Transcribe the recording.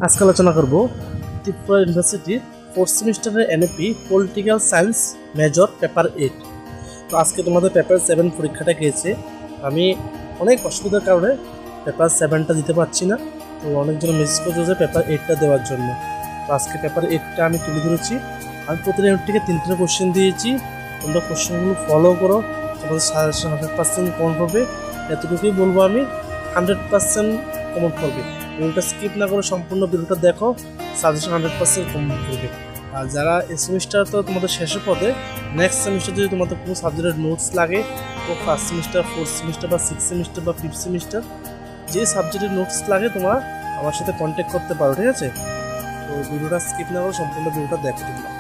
আজকে আলোচনা করব ত্রিপুরা ইউনিভার্সিটির ফোর্থ সেমিস্টারের NAP political science major paper 8। তো আজকে তোমাদের পেপার 7 পরীক্ষাটা গিয়েছে। আমি অনেক অসুবিধার কারণে পেপার 7টা দিতে পারছি না। তো অনেকজন মেসেজ করছে যে পেপার 8টা দেওয়ার জন্য। তো আজকে পেপার 8টা আমি তুলে ধরেছি। আমি প্রতিটা ইউনিট থেকে 3টে কোশ্চেন দিয়েছি। তোমরা কোশ্চেনগুলো ফলো করো, তোমাদের সাজেশন 100% কমন হবে। এতটুকুই বলবো, আমি 100% কমন করবে। ভিডিওটা স্কিপ না করে সম্পূর্ণ ভিডিওটা দেখো, সাজেশন 100% কমন করবে। আর যারা এই সেমিস্টার তো তোমাদের শেষের পথে, নেক্সট সেমিস্টার যদি তোমাদের কোনো সাবজেক্টের নোটস লাগে, তো ফার্স্ট সেমিস্টার, ফোর্থ সেমিস্টার বা সিক্স সেমিস্টার বা ফিফথ সেমিস্টার যে সাবজেক্টের নোটস লাগে তোমরা আমার সাথে কন্ট্যাক্ট করতে পারো, ঠিক আছে? তো ভিডিওটা স্কিপ না করে সম্পূর্ণ ভিডিওটা দেখো তোমরা।